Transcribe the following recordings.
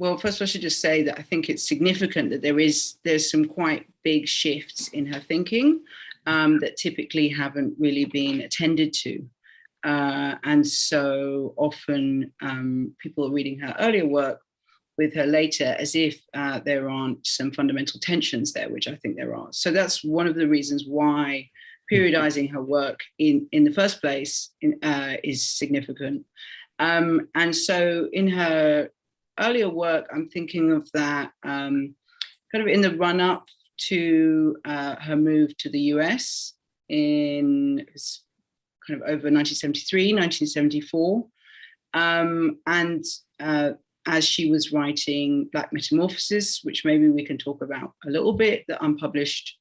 well, first of all, I should just say that I think it's significant that there's some quite big shifts in her thinking that typically haven't really been attended to. And so often people are reading her earlier work with her later as if there aren't some fundamental tensions there, which I think there are. So that's one of the reasons why periodizing her work in the first place is significant. And so in her earlier work, I'm thinking of that kind of in the run up to her move to the US in kind of over 1973, 1974. And as she was writing Black Metamorphosis, which maybe we can talk about a little bit, the unpublished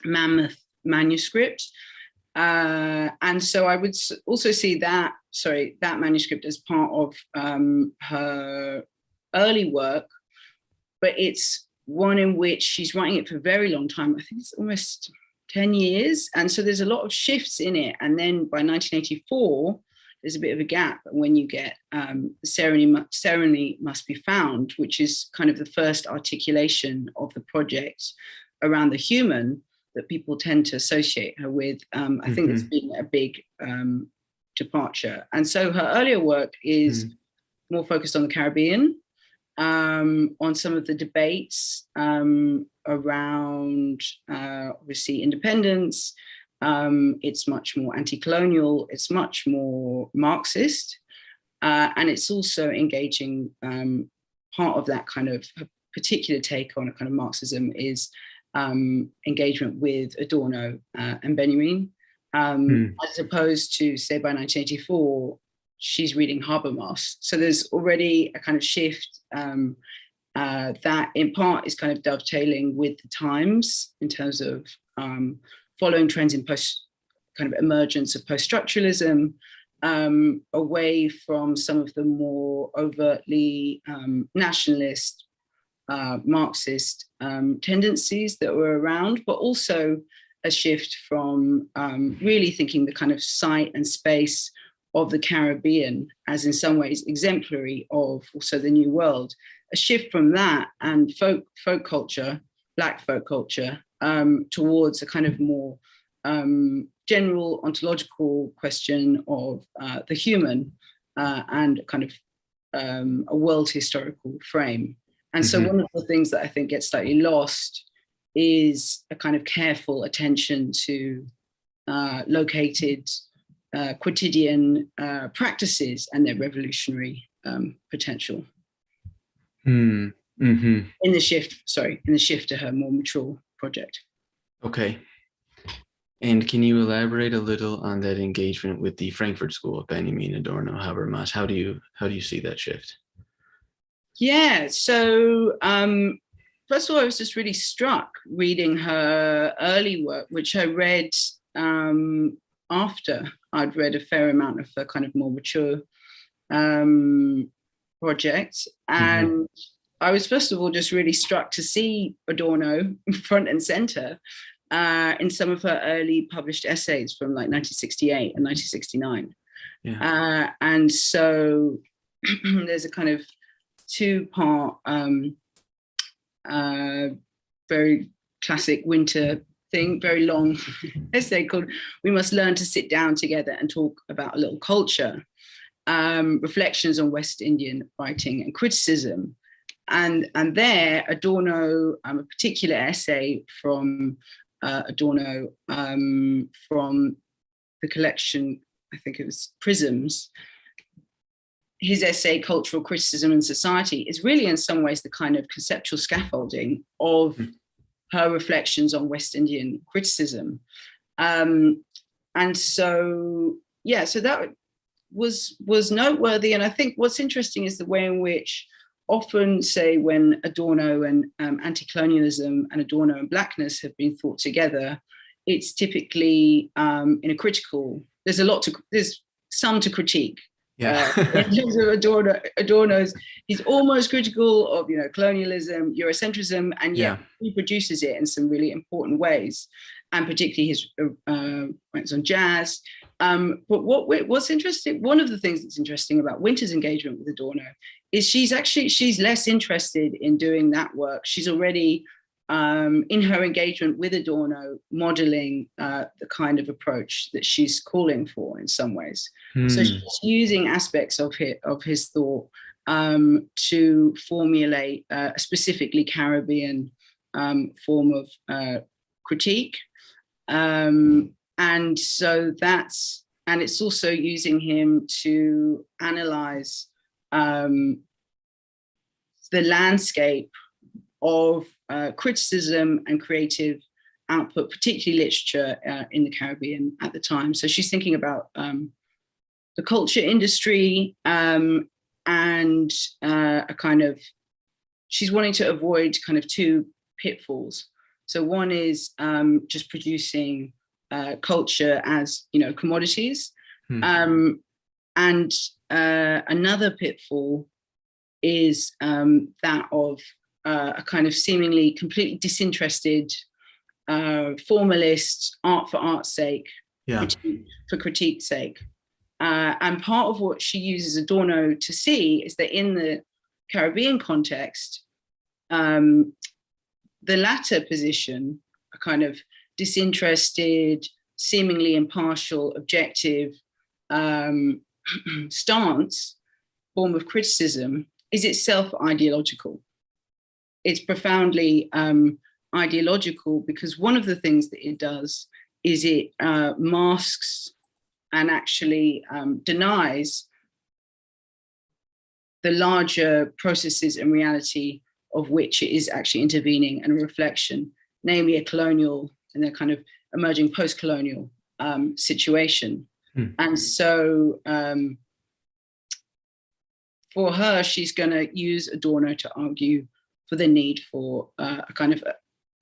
mammoth manuscript. And so I would also see that manuscript as part of her early work, but it's one in which she's writing it for a very long time. I think it's almost 10 years. And so there's a lot of shifts in it. And then by 1984, there's a bit of a gap when you get the Ceremony Must Be Found, which is kind of the first articulation of the project around the human that people tend to associate her with. I think it's been a big departure. And so her earlier work is more focused on the Caribbean, on some of the debates around, obviously, independence. It's much more anti-colonial, it's much more Marxist, and it's also engaging part of that kind of particular take on a kind of Marxism is engagement with Adorno and Benjamin, as opposed to, say, by 1984, she's reading Habermas. So there's already a kind of shift that in part is kind of dovetailing with the times in terms of following trends in kind of emergence of post-structuralism, away from some of the more overtly nationalist, Marxist tendencies that were around, but also a shift from really thinking the kind of site and space of the Caribbean as in some ways exemplary of also the New World, a shift from that and folk culture, Black folk culture, towards a kind of more general ontological question of the human and kind of a world historical frame. And so one of the things that I think gets slightly lost is a kind of careful attention to located quotidian practices and their revolutionary potential. In the shift to her more mature project. Okay. And can you elaborate a little on that engagement with the Frankfurt School of Benjamin, Adorno, Habermas? How do you see that shift? Yeah, so first of all, I was just really struck reading her early work, which I read after I'd read a fair amount of her kind of more mature projects. And I was first of all just really struck to see Adorno front and center in some of her early published essays from like 1968 and 1969. Yeah. And so there's a kind of two-part, very classic Wynter thing, very long essay called "We Must Learn to Sit Down Together and Talk About a Little Culture," reflections on West Indian writing and criticism. And there, Adorno, a particular essay from Adorno from the collection, I think it was Prisms, his essay, Cultural Criticism and Society, is really in some ways the kind of conceptual scaffolding of her reflections on West Indian criticism. And so, yeah, so that was noteworthy. And I think what's interesting is the way in which often, say, when Adorno and anti-colonialism and Adorno and Blackness have been thought together, it's typically in a critical, there's some to critique. Yeah. In terms of Adorno's, he's almost critical of colonialism, Eurocentrism, and yet he produces it in some really important ways, and particularly his writes on jazz But what's interesting, one of the things that's interesting about Wynter's engagement with Adorno is she's less interested in doing that work. She's already, in her engagement with Adorno, modeling the kind of approach that she's calling for in some ways. So she's using aspects of his thought to formulate a specifically Caribbean form of critique. And so and it's also using him to analyze the landscape of criticism and creative output, particularly literature in the Caribbean at the time. So she's thinking about the culture industry and a kind of, she's wanting to avoid kind of two pitfalls. So one is just producing culture as, commodities. And another pitfall is that of a kind of seemingly completely disinterested, formalist, art for art's sake, for critique's sake. And part of what she uses Adorno to see is that in the Caribbean context, the latter position, a kind of disinterested, seemingly impartial, objective stance, form of criticism, is itself ideological. It's profoundly ideological because one of the things that it does is it masks and actually denies the larger processes and reality of which it is actually intervening and a reflection, namely a colonial and a kind of emerging post-colonial situation. And so for her, she's going to use Adorno to argue for the need for a kind of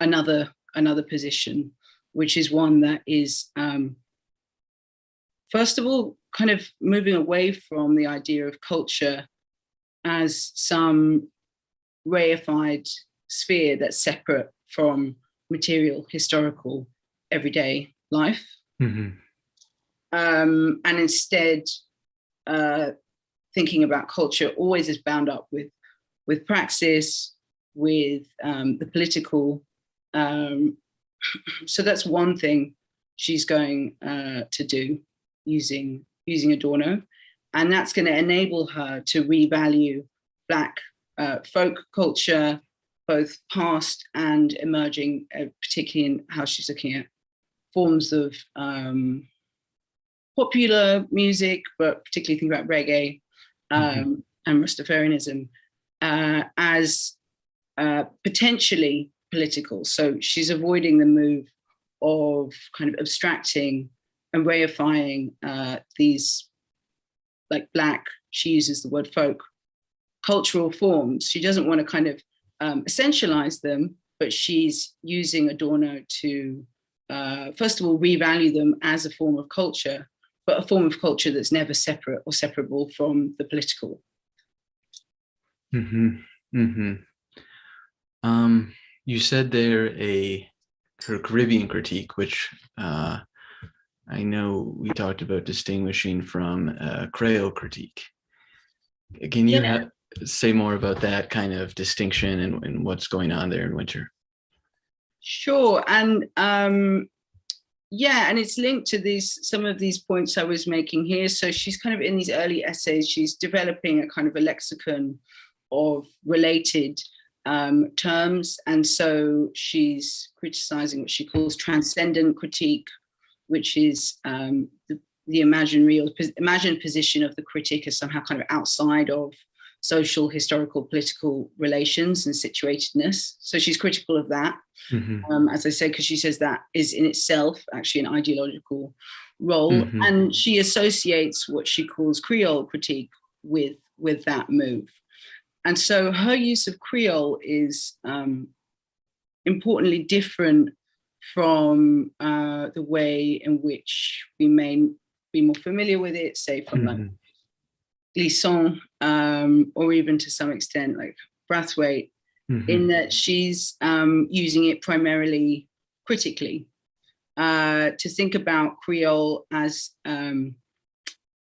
another position, which is one that is, first of all, kind of moving away from the idea of culture as some reified sphere that's separate from material, historical, everyday life. And instead thinking about culture always as bound up with praxis, with the political. So that's one thing she's going to do using Adorno. And that's going to enable her to revalue Black folk culture, both past and emerging, particularly in how she's looking at forms of popular music, but particularly think about reggae and Rastafarianism as potentially political. So she's avoiding the move of kind of abstracting and reifying these like Black, she uses the word folk, cultural forms. She doesn't want to kind of essentialize them, but she's using Adorno to, first of all, revalue them as a form of culture, but a form of culture that's never separate or separable from the political. You said there her Caribbean critique, which I know we talked about distinguishing from Crayola Critique. Can you say more about that kind of distinction and what's going on there in Wynter? Sure, and and it's linked to some of these points I was making here. So she's kind of in these early essays, she's developing a kind of a lexicon of related terms, and so she's criticizing what she calls transcendent critique, which is the imagined position of the critic as somehow kind of outside of social, historical, political relations and situatedness. So she's critical of that, as I said, because she says that is in itself actually an ideological role. And she associates what she calls Creole critique with that move. And so her use of Creole is importantly different from the way in which we may be more familiar with it, say from like Glisson, or even to some extent like Brathwaite, in that she's using it primarily critically. to think about Creole as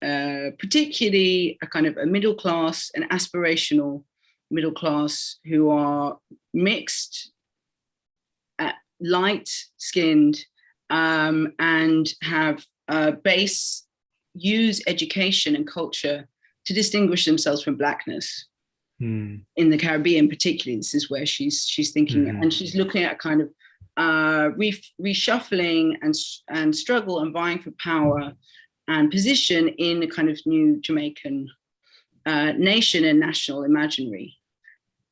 particularly a kind of a middle class, an aspirational middle class who are mixed, light-skinned, and have use education and culture to distinguish themselves from Blackness. In the Caribbean, particularly, this is where she's thinking, and she's looking at kind of reshuffling and struggle and vying for power and position in a kind of new Jamaican nation and national imaginary.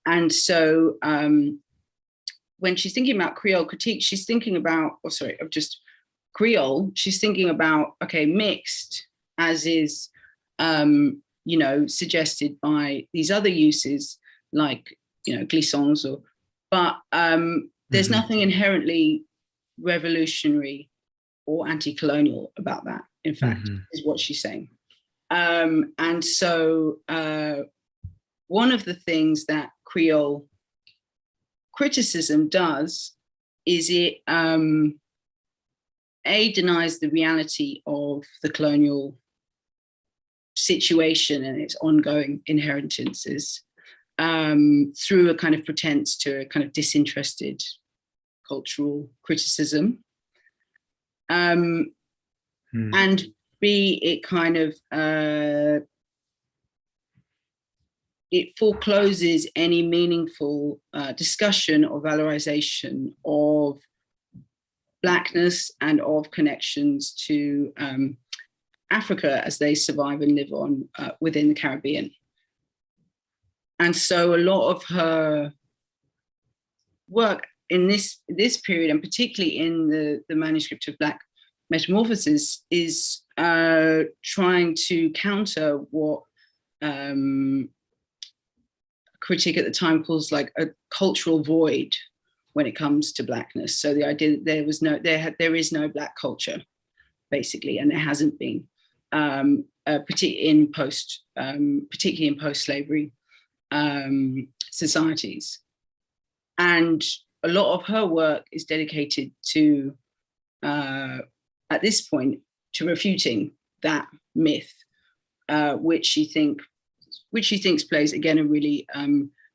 And so when she's thinking about Creole critique, she's thinking about, Creole, she's thinking about, okay, mixed, as is, suggested by these other uses like, glissons, but there's nothing inherently revolutionary or anti-colonial about that, in fact, is what she's saying. And so one of the things that Creole criticism does is it denies the reality of the colonial situation and its ongoing inheritances through a kind of pretense to a kind of disinterested cultural criticism. And B, it kind of it forecloses any meaningful discussion or valorization of Blackness and of connections to Africa as they survive and live on within the Caribbean. And so a lot of her work in this period, and particularly in the manuscript of Black Metamorphosis, is trying to counter what a critic at the time calls like a cultural void when it comes to Blackness. So the idea that there is no Black culture, basically, and there hasn't been, particularly in post-slavery societies. And a lot of her work is dedicated to, at this point, to refuting that myth, which she thinks plays, again, a really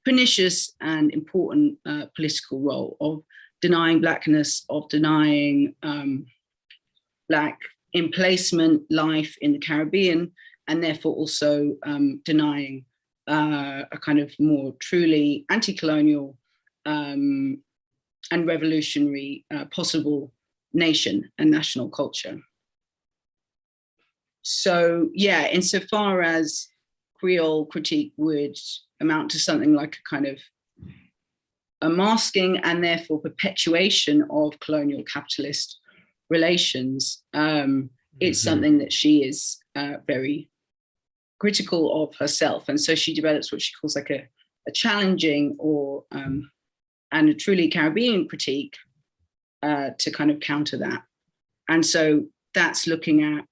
pernicious and important political role of denying Blackness, of denying Black emplacement life in the Caribbean, and therefore also denying a kind of more truly anti-colonial and revolutionary possible nation and national culture. So yeah, insofar as Creole critique would amount to something like a kind of a masking and therefore perpetuation of colonial capitalist relations, it's something that she is very critical of herself. And so she develops what she calls like a challenging or and a truly Caribbean critique to kind of counter that. And so that's looking at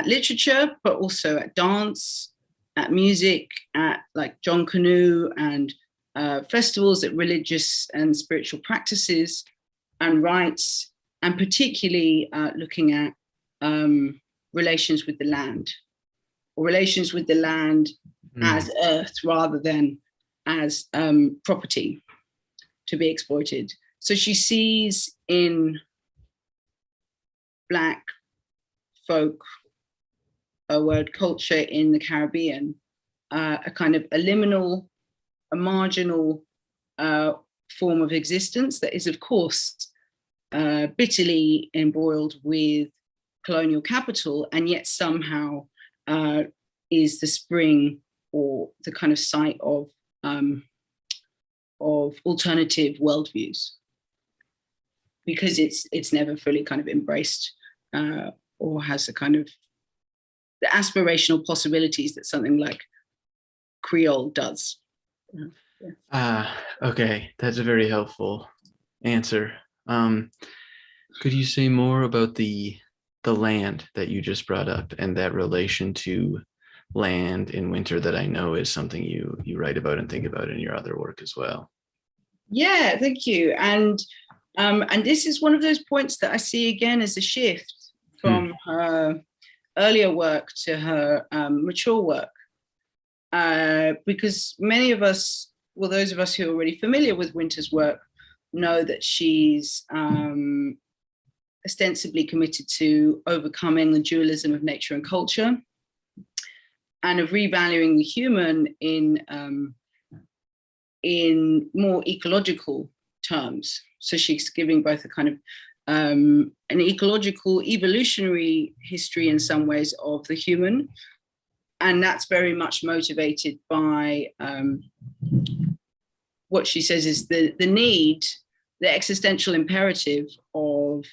literature, but also at dance, at music, at like John Canoe and festivals, at religious and spiritual practices and rites, and particularly looking at relations with the land, or relations with the land as earth rather than as property to be exploited. So she sees in Black folk word culture in the Caribbean a kind of a liminal, a marginal form of existence that is, of course, bitterly embroiled with colonial capital, and yet somehow is the spring or the kind of site of alternative worldviews, because it's never fully kind of embraced or has a kind of the aspirational possibilities that something like Creole does. Okay, that's a very helpful answer. Could you say more about the land that you just brought up and that relation to land in winter that I know is something you write about and think about in your other work as well? Yeah, thank you. And And this is one of those points that I see again as a shift from her earlier work to her mature work. Because many of us, well, those of us who are already familiar with Wynter's work know that she's ostensibly committed to overcoming the dualism of nature and culture and of revaluing the human in more ecological terms. So she's giving both a kind of an ecological evolutionary history in some ways of the human, and that's very much motivated by what she says is the need, the existential imperative of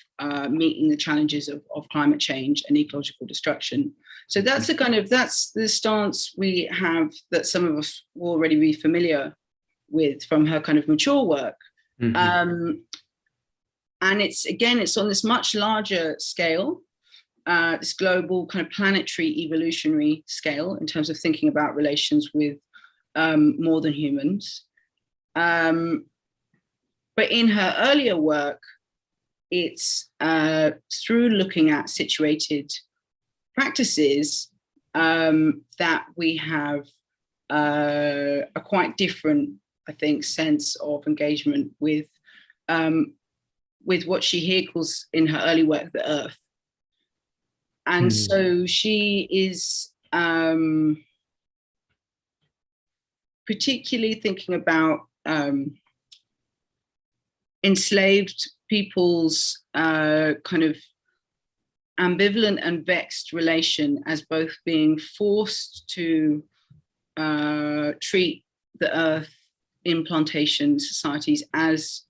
meeting the challenges of climate change and ecological destruction. So that's that's the stance we have that some of us will already be familiar with from her kind of mature work. And it's on this much larger scale, this global kind of planetary evolutionary scale in terms of thinking about relations with more than humans. But in her earlier work, it's through looking at situated practices that we have a quite different, I think, sense of engagement with what she here calls in her early work the earth. And so she is particularly thinking about enslaved people's kind of ambivalent and vexed relation as both being forced to treat the earth in plantation societies as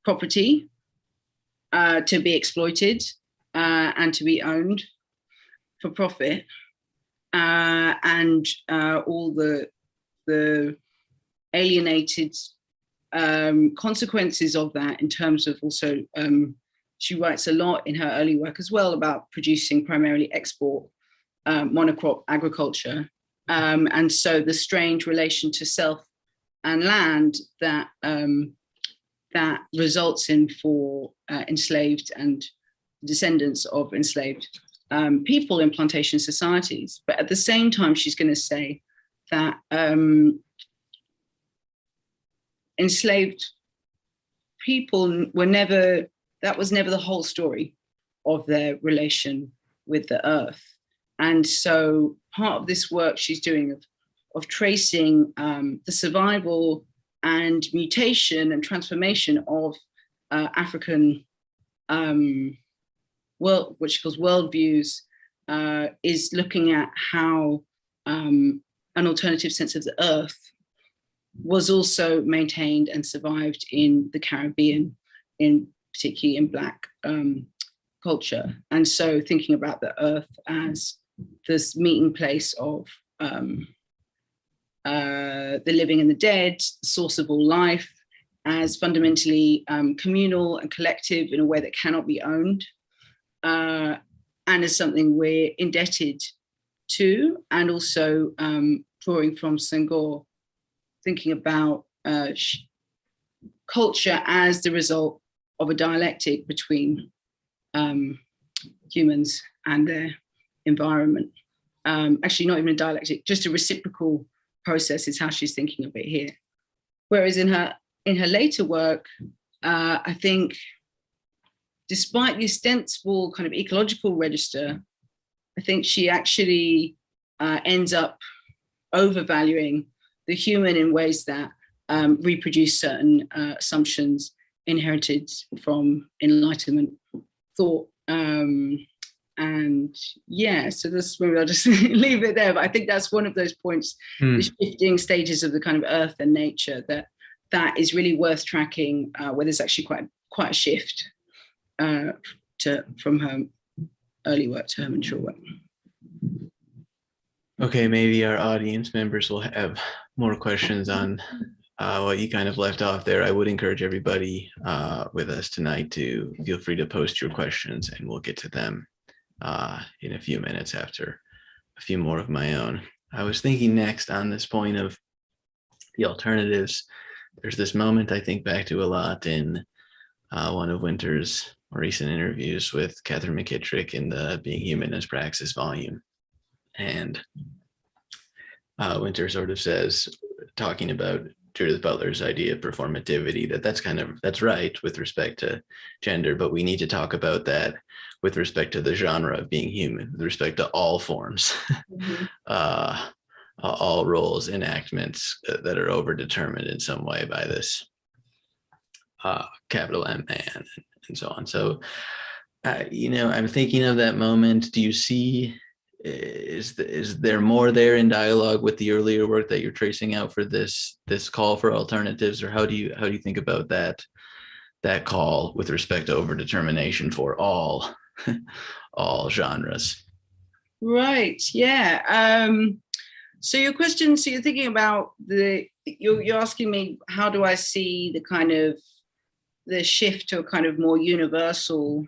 property to be exploited and to be owned for profit, and all the alienated consequences of that in terms of also, she writes a lot in her early work as well about producing primarily export monocrop agriculture. And so the strange relation to self and land that that results in for enslaved and descendants of enslaved people in plantation societies. But at the same time, she's going to say that enslaved people were never, that was never the whole story of their relation with the earth. And so part of this work she's doing of tracing the survival and mutation and transformation of African what she calls worldviews, is looking at how an alternative sense of the earth was also maintained and survived in the Caribbean, particularly in Black culture. And so thinking about the earth as this meeting place of the living and the dead, the source of all life, as fundamentally communal and collective in a way that cannot be owned, and as something we're indebted to, and also drawing from Senghor, thinking about culture as the result of a dialectic between humans and their environment. Actually, not even a dialectic, just a reciprocal process is how she's thinking of it here. Whereas in her later work, I think, despite the ostensible kind of ecological register, I think she actually ends up overvaluing the human in ways that reproduce certain assumptions inherited from Enlightenment thought. And yeah, so this, maybe I'll just leave it there. But I think that's one of those points, the shifting stages of the kind of earth and nature, that is really worth tracking, where there's actually quite a shift from her early work to her mature work. Okay, maybe our audience members will have more questions on what you kind of left off there. I would encourage everybody with us tonight to feel free to post your questions, and we'll get to them in a few minutes after a few more of my own. I was thinking next on this point of the alternatives. There's this moment I think back to a lot in one of Wynter's recent interviews with Catherine McKittrick in the Being Human as Praxis volume. And Wynter sort of says, talking about Judith Butler's idea of performativity, that's right with respect to gender, but we need to talk about that with respect to the genre of being human, with respect to all forms, all roles, enactments that are overdetermined in some way by this capital M man and so on. So, I'm thinking of that moment. Do you see, is there more there in dialogue with the earlier work that you're tracing out for this call for alternatives, or how do you think about that call with respect to overdetermination for all all genres? Right. Yeah. So your question. So you're thinking about you're asking me, how do I see the shift to a kind of more universal,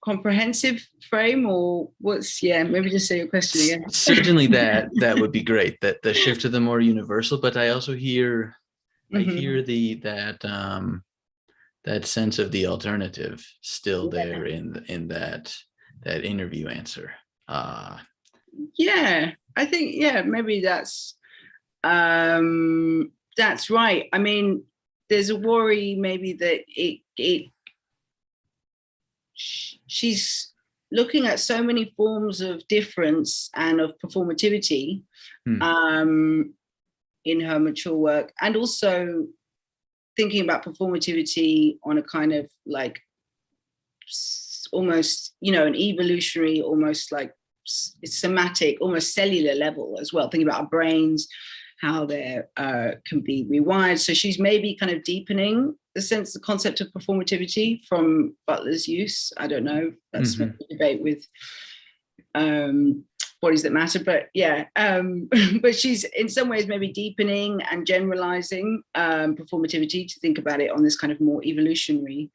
comprehensive frame, or maybe just say your question again. Certainly that would be great, that the shift to the more universal, but I also hear I hear that sense of the alternative still there in that interview answer. I think maybe that's right. I mean, there's a worry maybe that she's looking at so many forms of difference and of performativity in her mature work, and also thinking about performativity on a kind of like almost, an evolutionary, almost like somatic, almost cellular level as well, thinking about our brains, how they can be rewired. So she's maybe kind of deepening the concept of performativity from Butler's use. I don't know, that's a debate with bodies that matter, but but she's in some ways maybe deepening and generalizing performativity to think about it on this kind of more evolutionary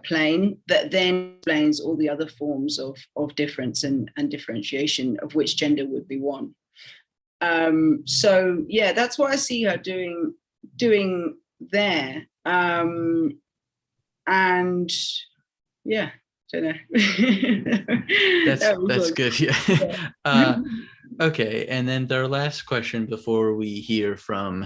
plane that then explains all the other forms of difference and differentiation, of which gender would be one. So that's what I see her doing there. And don't know. That's good. Yeah. Okay, and then our last question before we hear from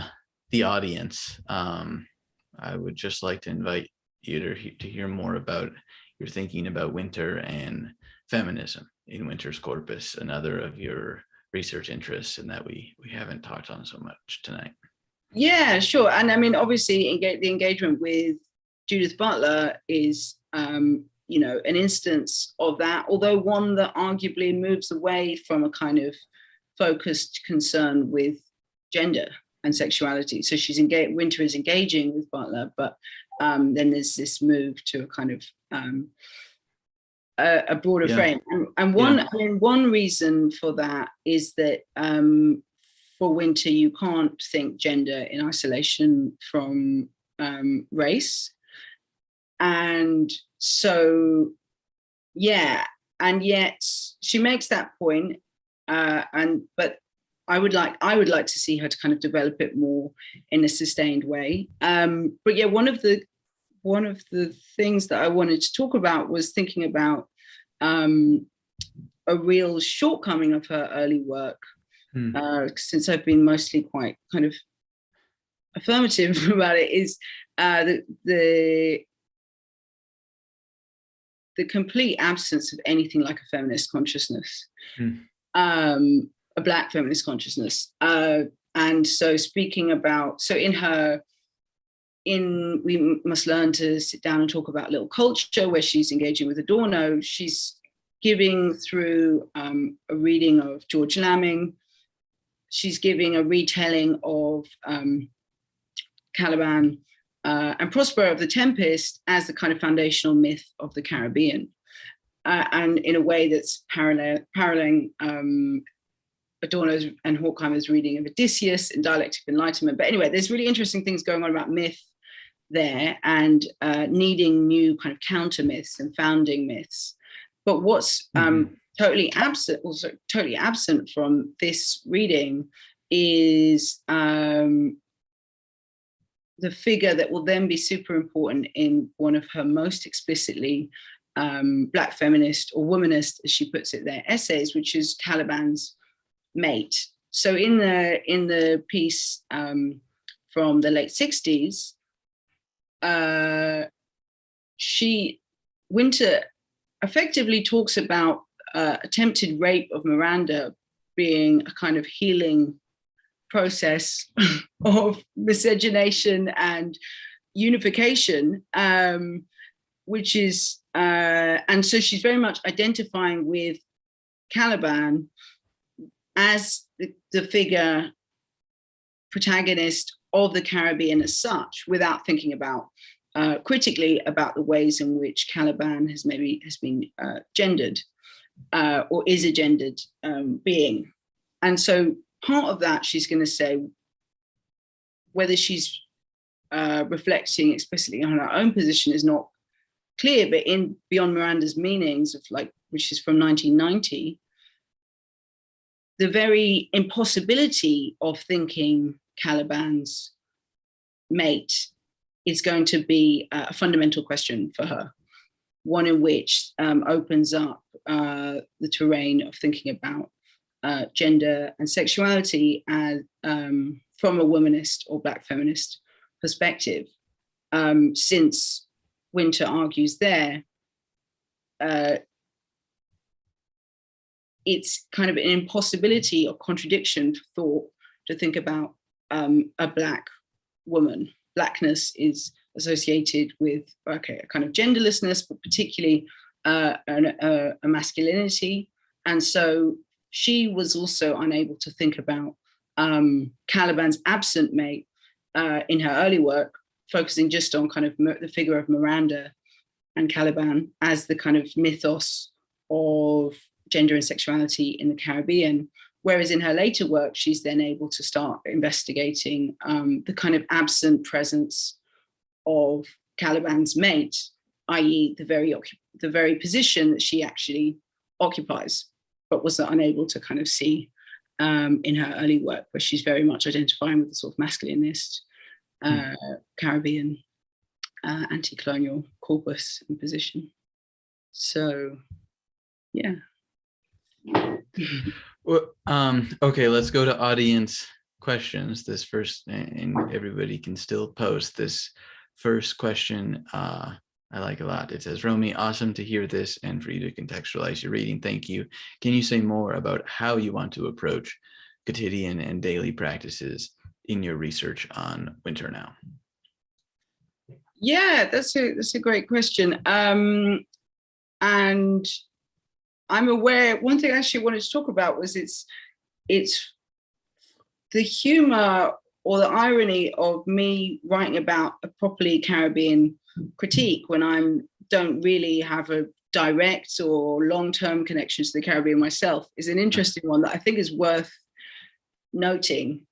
the audience. I would just like to invite you to hear more about your thinking about Wynter and feminism in Wynter's corpus, another of your research interests, and that we haven't talked on so much tonight. Yeah, sure. And I mean, obviously, the engagement with Judith Butler is, an instance of that, although one that arguably moves away from a kind of focused concern with gender and sexuality. So Wynter is engaging with Butler, but then there's this move to a kind of a broader frame. And one reason for that is that for Wynter, you can't think gender in isolation from race. And so, and yet she makes that point, but I would like to see her to kind of develop it more in a sustained way. But one of the things that I wanted to talk about was thinking about a real shortcoming of her early work, since I've been mostly quite kind of affirmative about it, is the complete absence of anything like a feminist consciousness, a Black feminist consciousness. And so speaking about, We Must Learn to Sit Down and Talk About Little Culture, where she's engaging with Adorno, she's giving through a reading of George Lamming. She's giving a retelling of Caliban and Prospero of the Tempest as the kind of foundational myth of the Caribbean, and in a way that's paralleling Adorno's and Horkheimer's reading of Odysseus in Dialectic of Enlightenment. But anyway, there's really interesting things going on about myth there, and needing new kind of counter myths and founding myths. But what's totally absent from this reading is the figure that will then be super important in one of her most explicitly Black feminist or womanist, as she puts it there, essays, which is Caliban's mate. So in the piece from the late 60s, Wynter effectively talks about attempted rape of Miranda being a kind of healing process of miscegenation and unification, which is, and so she's very much identifying with Caliban as the figure protagonist of the Caribbean as such, without thinking about critically about the ways in which Caliban has been gendered or is a gendered being. And so part of that, she's going to say, whether she's reflecting explicitly on her own position is not clear, but in Beyond Miranda's Meanings, of which is from 1990, the very impossibility of thinking Caliban's mate is going to be a fundamental question for her, one in which opens up the terrain of thinking about gender and sexuality as, from a womanist or Black feminist perspective, since Wynter argues there, it's kind of an impossibility or contradiction for thought to think about a Black woman. Blackness is associated with a kind of genderlessness, but particularly a masculinity. And so she was also unable to think about Caliban's absent mate in her early work, focusing just on kind of the figure of Miranda and Caliban as the kind of mythos of gender and sexuality in the Caribbean. Whereas in her later work, she's then able to start investigating the kind of absent presence of Caliban's mate, i.e. the very position that she actually occupies, but was unable to kind of see in her early work, where she's very much identifying with the sort of masculinist Caribbean anti-colonial corpus and position. So, yeah. Well, okay, let's go to audience questions. This first, and everybody can still post this first question. I like a lot. It says, Romy, awesome to hear this and for you to contextualize your reading. Thank you. Can you say more about how you want to approach quotidian and daily practices in your research on Wynter now? Yeah, that's a great question. And I'm aware, one thing I actually wanted to talk about was it's the humor or the irony of me writing about a properly Caribbean critique when I don't really have a direct or long-term connection to the Caribbean myself is an interesting one that I think is worth noting,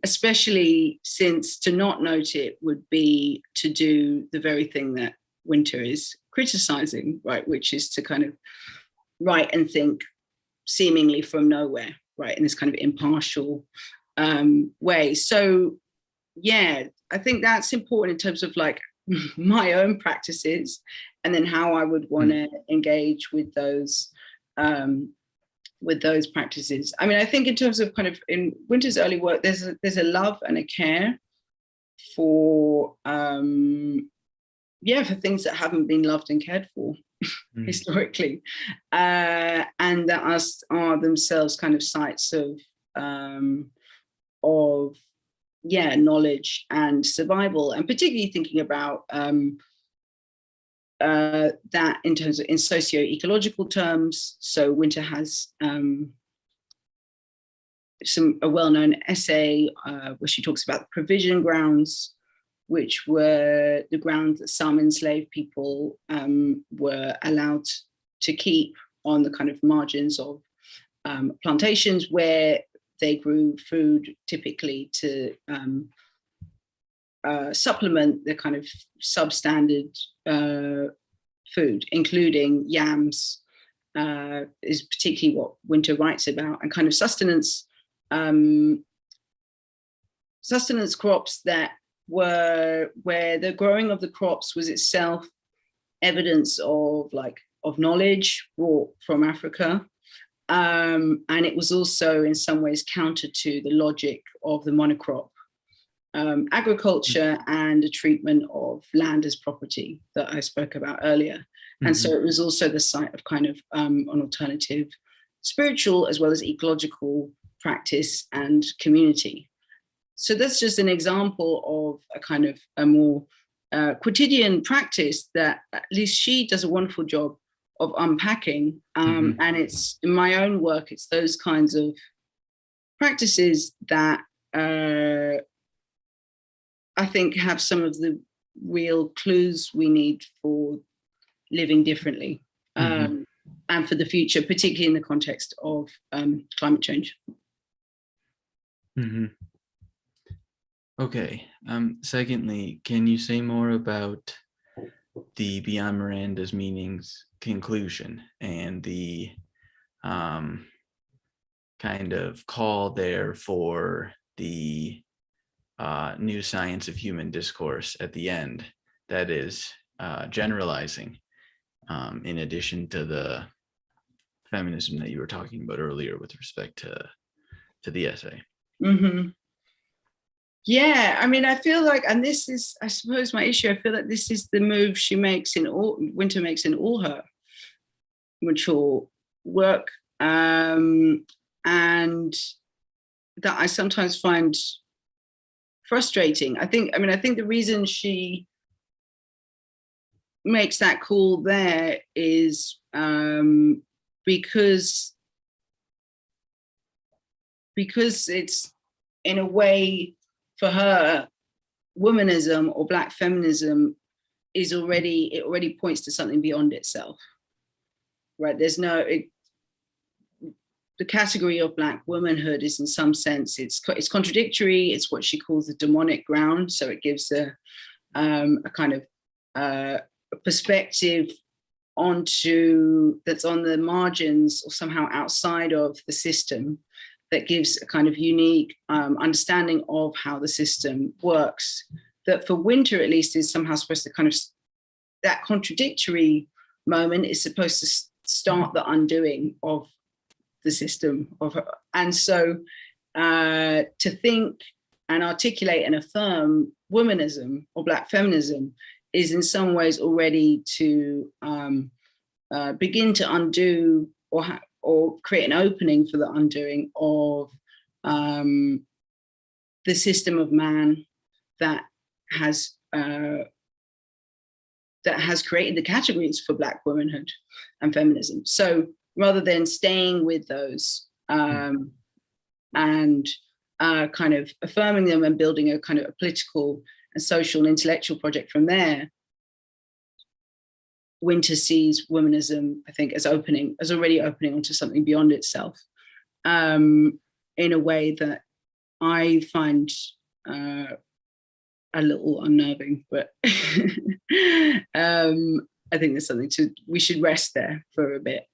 especially since to not note it would be to do the very thing that Wynter is criticizing, right, which is to kind of write and think seemingly from nowhere, right, in this kind of impartial way. So yeah, I think that's important in terms of like my own practices and then how I would want to engage with those practices. I mean, I think in terms of kind of in Wynter's early work, there's a love and a care for for things that haven't been loved and cared for historically, and that are themselves kind of sites of knowledge and survival, and particularly thinking about that in terms of in socio-ecological terms. So Wynter has a well-known essay where she talks about the provision grounds, which were the grounds that some enslaved people were allowed to keep on the kind of margins of plantations where they grew food typically to supplement the kind of substandard food, including yams, is particularly what Wynter writes about, and kind of sustenance crops that where the growing of the crops was itself evidence of knowledge brought from Africa. And it was also in some ways counter to the logic of the monocrop agriculture and the treatment of land as property that I spoke about earlier. And so it was also the site of kind of an alternative spiritual as well as ecological practice and community. So that's just an example of a kind of a more quotidian practice that at least she does a wonderful job of unpacking. And it's in my own work, it's those kinds of practices that I think have some of the real clues we need for living differently and for the future, particularly in the context of climate change. Okay. Secondly, can you say more about the Beyond Miranda's Meanings conclusion and the kind of call there for the new science of human discourse at the end, that is generalizing, in addition to the feminism that you were talking about earlier with respect to the essay? Yeah, I mean, I feel like, and this is, I suppose, my issue. I feel like this is the move she makes Wynter makes in all her mature work, and that I sometimes find frustrating. I think the reason she makes that call there is because it's, in a way, for her, womanism or Black feminism already points to something beyond itself, right? There's the category of Black womanhood is, in some sense, it's contradictory. It's what she calls the demonic ground. So it gives a kind of perspective that's on the margins or somehow outside of the system, that gives a kind of unique understanding of how the system works, that for Wynter at least is somehow supposed to kind of, that contradictory moment is supposed to start the undoing of the system of her. And so to think and articulate and affirm womanism or Black feminism is in some ways already to begin to undo or create an opening for the undoing of the system of man that has created the categories for Black womanhood and feminism. So rather than staying with those and kind of affirming them and building a kind of a political and social and intellectual project from there, Wynter sees womanism, I think, as already opening onto something beyond itself, in a way that I find a little unnerving. But I think there's something we should rest there for a bit.